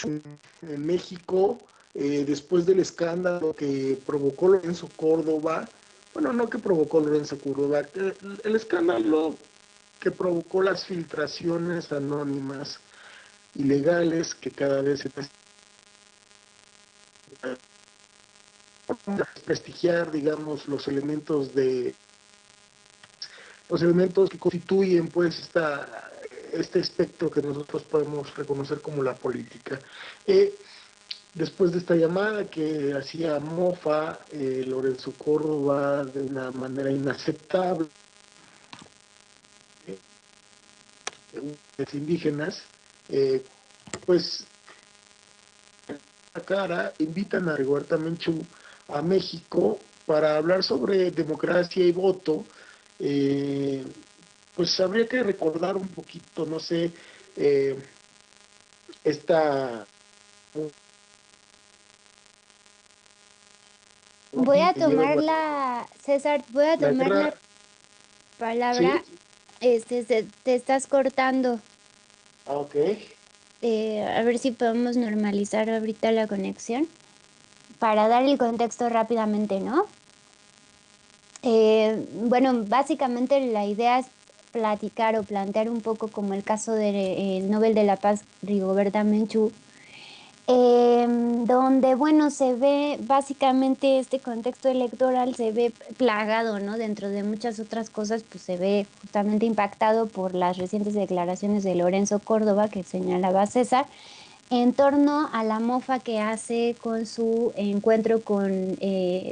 en México, después del escándalo que provocó Lorenzo Córdoba, bueno, no que provocó Lorenzo Córdoba, el escándalo que provocó las filtraciones anónimas ilegales que cada vez se prestigiar, digamos, los elementos que constituyen pues este espectro que nosotros podemos reconocer como la política. Después de esta llamada que hacía mofa Lorenzo Córdoba de una manera inaceptable, indígenas, pues la cara invitan a Rigoberta Menchú a México para hablar sobre democracia y voto. eh, pues habría que recordar un poquito, no sé, eh, esta Voy a que lleva tomar la, César, voy a la tomar la guerra, palabra, ¿sí? te estás cortando. Ah, ok. A ver si podemos normalizar ahorita la conexión para dar el contexto rápidamente, ¿no? Bueno, básicamente la idea es platicar o plantear un poco como el caso del Nobel de la Paz Rigoberta Menchú, donde, bueno, se ve básicamente este contexto electoral, se ve plagado, ¿no? Dentro de muchas otras cosas, pues se ve justamente impactado por las recientes declaraciones de Lorenzo Córdoba, que señalaba César, en torno a la mofa que hace con su encuentro con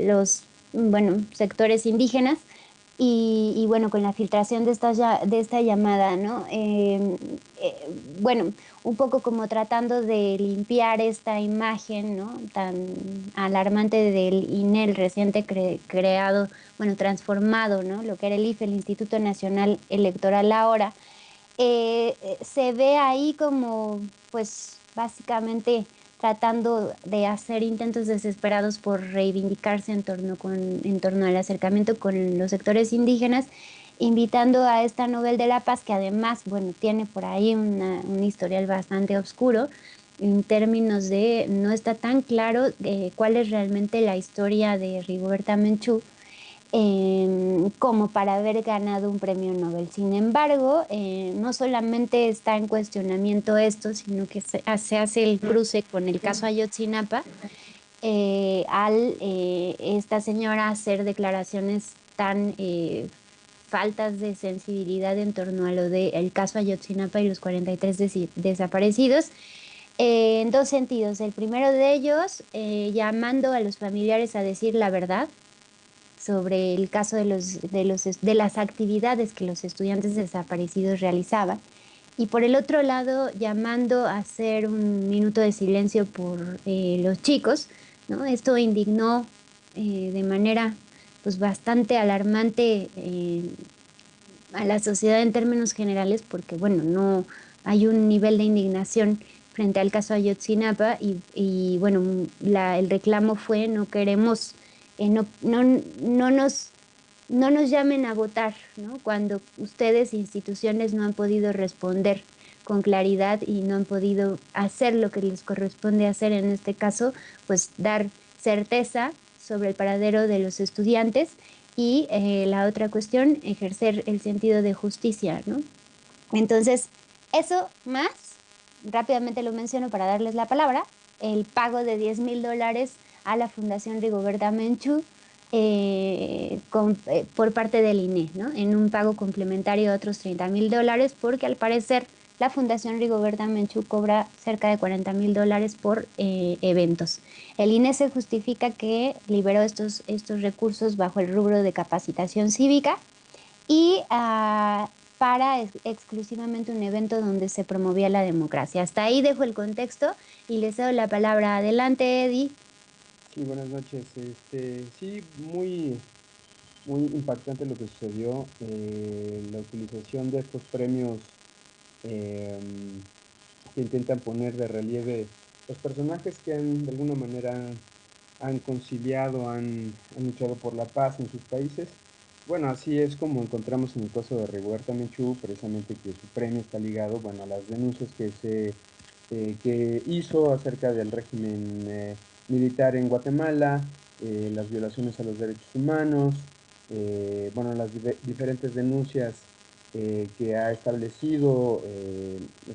los, bueno, sectores indígenas y, bueno, con la filtración de esta llamada, ¿no? Bueno, un poco como tratando de limpiar esta imagen, ¿no? Tan alarmante del INEL reciente creado, bueno, transformado, ¿no? Lo que era el IFE, el Instituto Nacional Electoral ahora, se ve ahí como, pues, básicamente tratando de hacer intentos desesperados por reivindicarse en torno al acercamiento con los sectores indígenas, invitando a esta Nobel de la Paz, que además, bueno, tiene por ahí un historial bastante oscuro, en términos de no está tan claro cuál es realmente la historia de Rigoberta Menchú, como para haber ganado un premio Nobel. Sin embargo, no solamente está en cuestionamiento esto, sino que se hace el cruce con el caso Ayotzinapa, al esta señora hacer declaraciones tan faltas de sensibilidad en torno a lo del caso Ayotzinapa y los 43 desaparecidos, en dos sentidos. El primero de ellos, llamando a los familiares a decir la verdad sobre el caso de las actividades que los estudiantes desaparecidos realizaban. Y por el otro lado, llamando a hacer un minuto de silencio por los chicos, ¿no? Esto indignó de manera pues bastante alarmante a la sociedad en términos generales, porque bueno, no hay un nivel de indignación frente al caso Ayotzinapa y bueno, el reclamo fue no queremos, no nos llamen a votar, ¿no? Cuando ustedes, instituciones, no han podido responder con claridad y no han podido hacer lo que les corresponde hacer, en este caso, pues dar certeza sobre el paradero de los estudiantes y la otra cuestión, ejercer el sentido de justicia, ¿no? Entonces, eso más, rápidamente lo menciono para darles la palabra, el pago de $10,000 a la Fundación Rigoberta Menchú por parte del INE, ¿no? En un pago complementario de otros $30,000, porque al parecer la Fundación Rigoberta Menchú cobra cerca de $40,000 por eventos. El INE se justifica que liberó estos recursos bajo el rubro de capacitación cívica y para exclusivamente un evento donde se promovía la democracia. Hasta ahí dejo el contexto y les cedo la palabra. Adelante, Eddie. Sí, buenas noches. Sí, muy impactante lo que sucedió. La utilización de estos premios eh, que intentan poner de relieve los personajes que de alguna manera han conciliado, han luchado por la paz en sus países. Bueno, así es como encontramos en el caso de Rigoberta Menchú, precisamente que su premio está ligado, bueno, a las denuncias que se que hizo acerca del régimen militar en Guatemala, las violaciones a los derechos humanos, bueno, las diferentes denuncias que ha establecido,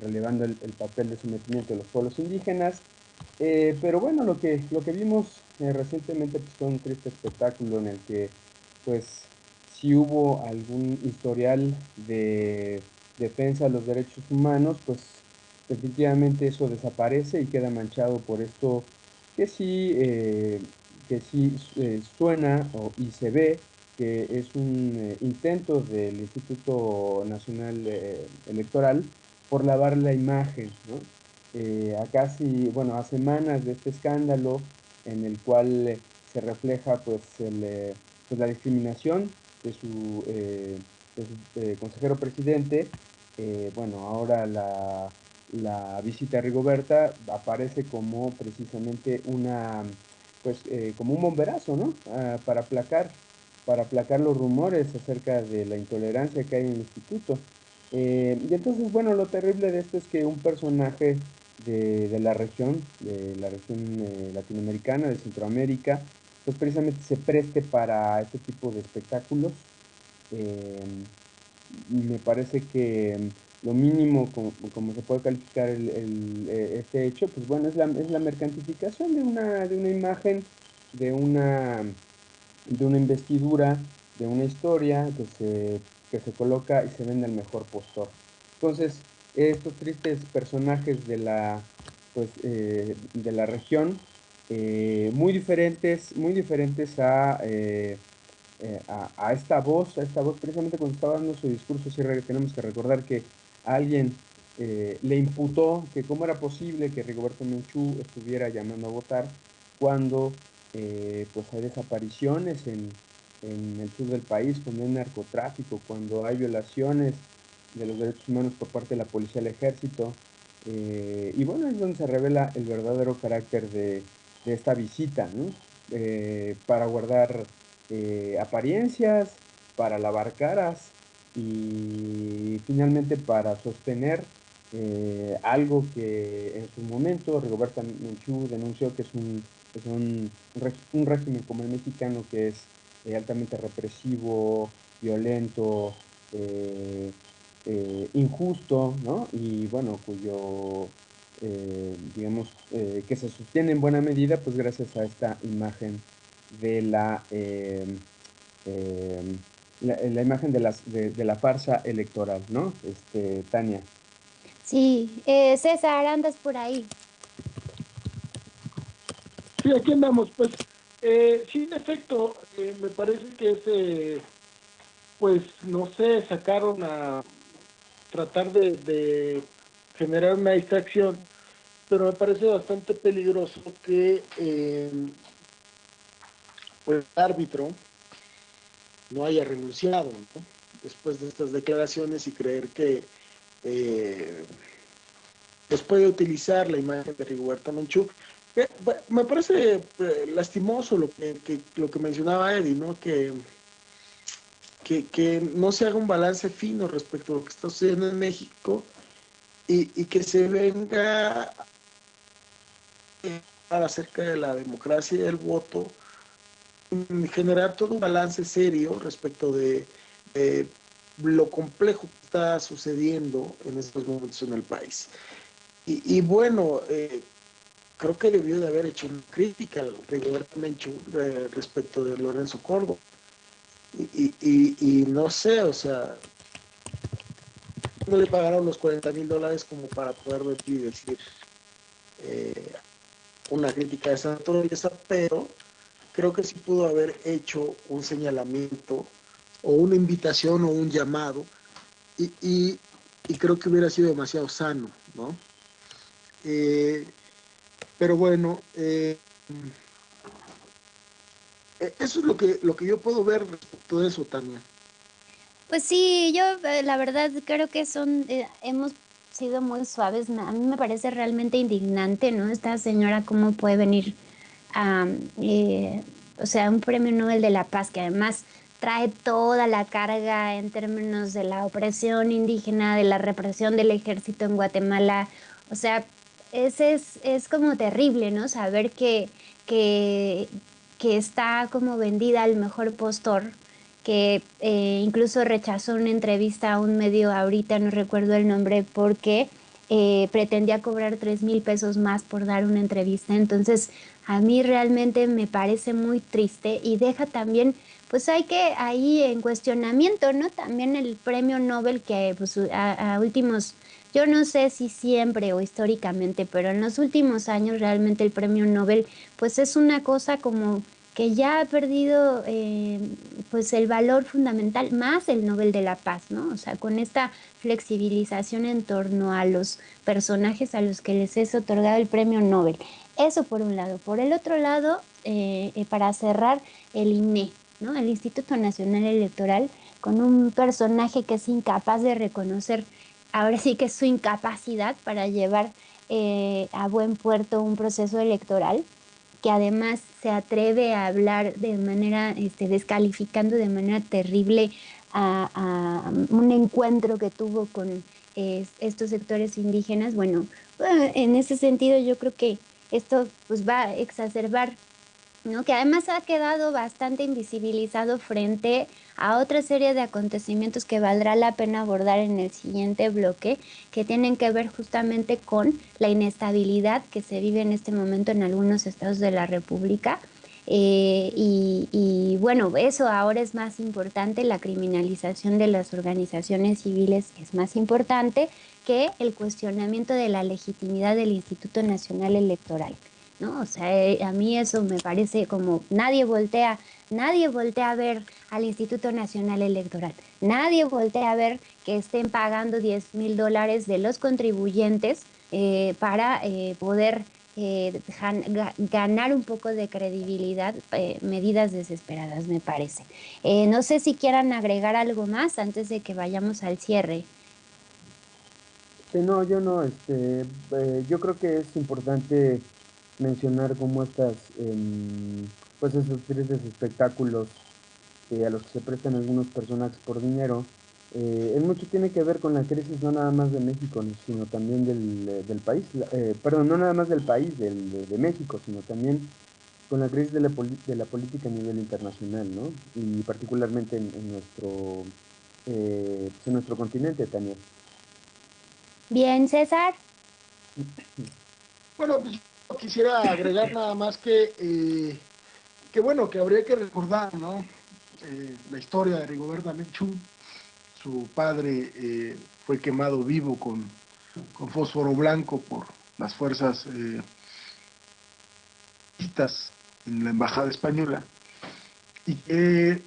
relevando el papel de sometimiento de los pueblos indígenas. Pero bueno, lo que vimos recientemente pues, fue un triste espectáculo en el que, pues, si hubo algún historial de defensa de los derechos humanos, pues definitivamente eso desaparece y queda manchado por esto que sí, suena y se ve que es un intento del Instituto Nacional Electoral por lavar la imagen, ¿no? A semanas de este escándalo en el cual se refleja pues la discriminación de su consejero presidente, bueno, ahora la visita a Rigoberta aparece como precisamente como un bomberazo, ¿no? Para aplacar los rumores acerca de la intolerancia que hay en el instituto. Y entonces, bueno, lo terrible de esto es que un personaje de la región, latinoamericana, de Centroamérica, pues precisamente se preste para este tipo de espectáculos. Eh, Me parece que lo mínimo como se puede calificar este hecho, pues bueno, es la mercantilización de una imagen, de una, de una investidura, de una historia que se coloca y se vende al mejor postor. Entonces, estos tristes personajes de la región, muy diferentes a esta voz, precisamente cuando estaba dando su discurso, sí, tenemos que recordar que a alguien le imputó que cómo era posible que Rigoberto Menchú estuviera llamando a votar cuando pues hay desapariciones en el sur del país, cuando hay narcotráfico, cuando hay violaciones de los derechos humanos por parte de la policía y el ejército. Y bueno, es donde se revela el verdadero carácter de esta visita, ¿no? Para guardar apariencias, para lavar caras y finalmente para sostener algo que en su momento Rigoberta Menchú denunció que es un régimen como el mexicano, que es altamente represivo, violento, eh, injusto, ¿no? Y bueno, digamos, que se sostiene en buena medida, pues gracias a esta imagen de eh, la imagen de la farsa electoral, ¿no? Tania. Sí, César, andas por ahí. Sí, aquí andamos, pues, sí, en efecto, me parece que pues, no sé, sacaron a tratar de generar una distracción, pero me parece bastante peligroso que pues, el árbitro no haya renunciado, ¿no? Después de estas declaraciones y creer que eh, pues puede utilizar la imagen de Rigoberta Menchú. Me parece lastimoso lo que mencionaba Eddie, ¿no? Que no se haga un balance fino respecto a lo que está sucediendo en México y que se venga a hablar acerca de la democracia y del voto, generar todo un balance serio respecto de lo complejo que está sucediendo en estos momentos en el país. Y bueno, creo que debió de haber hecho una crítica al Rigoberto Menchú respecto de Lorenzo Córdoba. Y no sé, o sea, no le pagaron los $40,000 como para poder venir y decir eh, una crítica de esa naturaleza, pero creo que sí pudo haber hecho un señalamiento o una invitación o un llamado y, y, y creo que hubiera sido demasiado sano, ¿no? Eh, pero bueno, eso es lo que yo puedo ver respecto de eso, Tania. Pues sí, yo la verdad creo que hemos sido muy suaves. A mí me parece realmente indignante, ¿no? Esta señora cómo puede venir a, eh, o sea, un premio Nobel de la Paz que además trae toda la carga en términos de la opresión indígena, de la represión del ejército en Guatemala. O sea, es como terrible, ¿no? Saber que, que está como vendida al mejor postor, que incluso rechazó una entrevista a un medio ahorita, no recuerdo el nombre, porque pretendía cobrar 3,000 pesos más por dar una entrevista. Entonces, a mí realmente me parece muy triste y deja también, pues hay que ahí en cuestionamiento, ¿no? También el premio Nobel que pues, a últimos, yo no sé si siempre o históricamente, pero en los últimos años realmente el premio Nobel pues es una cosa como que ya ha perdido pues el valor fundamental, más el Nobel de la Paz, ¿no? O sea, con esta flexibilización en torno a los personajes a los que les es otorgado el premio Nobel. Eso por un lado. Por el otro lado, para cerrar, el INE, ¿no? El Instituto Nacional Electoral, con un personaje que es incapaz de reconocer, ahora sí que es su incapacidad para llevar a buen puerto un proceso electoral, que además se atreve a hablar de manera, descalificando de manera terrible a un encuentro que tuvo con estos sectores indígenas. Bueno, en ese sentido yo creo que esto pues va a exacerbar, ¿no? Que además ha quedado bastante invisibilizado frente a otra serie de acontecimientos que valdrá la pena abordar en el siguiente bloque, que tienen que ver justamente con la inestabilidad que se vive en este momento en algunos estados de la República. Y bueno, eso ahora es más importante, la criminalización de las organizaciones civiles es más importante que el cuestionamiento de la legitimidad del Instituto Nacional Electoral, ¿no? O sea, a mí eso me parece como nadie voltea a ver al Instituto Nacional Electoral, nadie voltea a ver que estén pagando $10,000 de los contribuyentes para poder ganar un poco de credibilidad, medidas desesperadas, me parece. No sé si quieran agregar algo más antes de que vayamos al cierre. No, yo no, yo creo que es importante mencionar cómo pues esos tristes espectáculos a los que se prestan algunos personajes por dinero, en mucho tiene que ver con la crisis no nada más de México, sino también del país, perdón, no nada más del país, de México, sino también con la crisis de la política a nivel internacional, ¿no? Y particularmente pues en nuestro continente, Tania. Bien, César. Bueno, pues yo quisiera agregar nada más que bueno, que habría que recordar, ¿no? La historia de Rigoberta Menchú. Su padre fue quemado vivo con fósforo blanco por las fuerzas en la embajada española, y que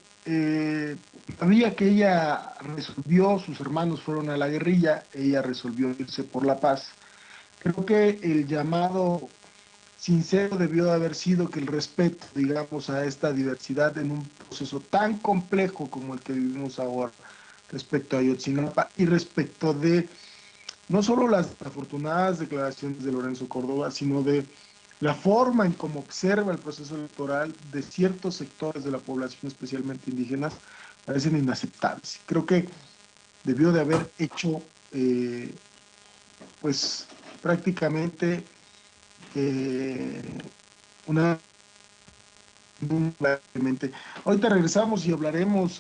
había que ella resolvió, sus hermanos fueron a la guerrilla, ella resolvió irse por la paz. Creo que el llamado sincero debió de haber sido que el respeto, digamos, a esta diversidad en un proceso tan complejo como el que vivimos ahora, respecto a Ayotzinapa y respecto de no solo las afortunadas declaraciones de Lorenzo Córdoba, sino de la forma en cómo observa el proceso electoral de ciertos sectores de la población, especialmente indígenas, parecen inaceptables. Creo que debió de haber hecho, pues, prácticamente eh, una... Ahorita regresamos y hablaremos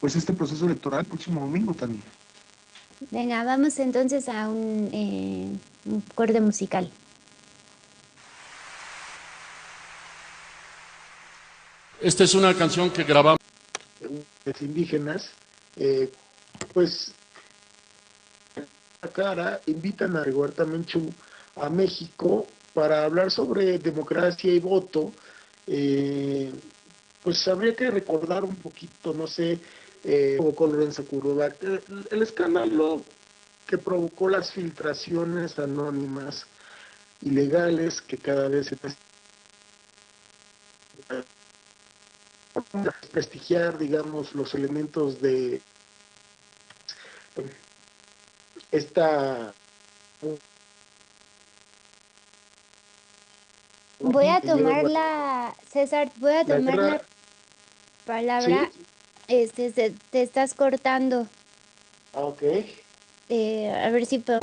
pues este proceso electoral el próximo domingo también. Venga, vamos entonces a un corte musical. Esta es una canción que grabamos. Indígenas, pues cara invitan a Rigoberta Menchú a México para hablar sobre democracia y voto. Pues habría que recordar un poquito, no sé, como con Lorenzo Córdoba, el escándalo que provocó las filtraciones anónimas ilegales que cada vez se prestigiar, digamos, los elementos de esta... Voy a que lleva tomar la, César, voy a la tomar la guerra, palabra, sí, te estás cortando. ok, A ver si puedo.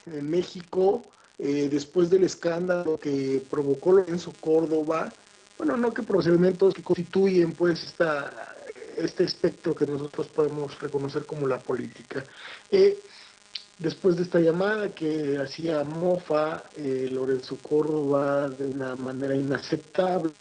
En México, después del escándalo que provocó Lorenzo Córdoba, bueno, no que procedimientos que constituyen pues este espectro que nosotros podemos reconocer como la política. Después de esta llamada que hacía mofa Lorenzo Córdoba de una manera inaceptable,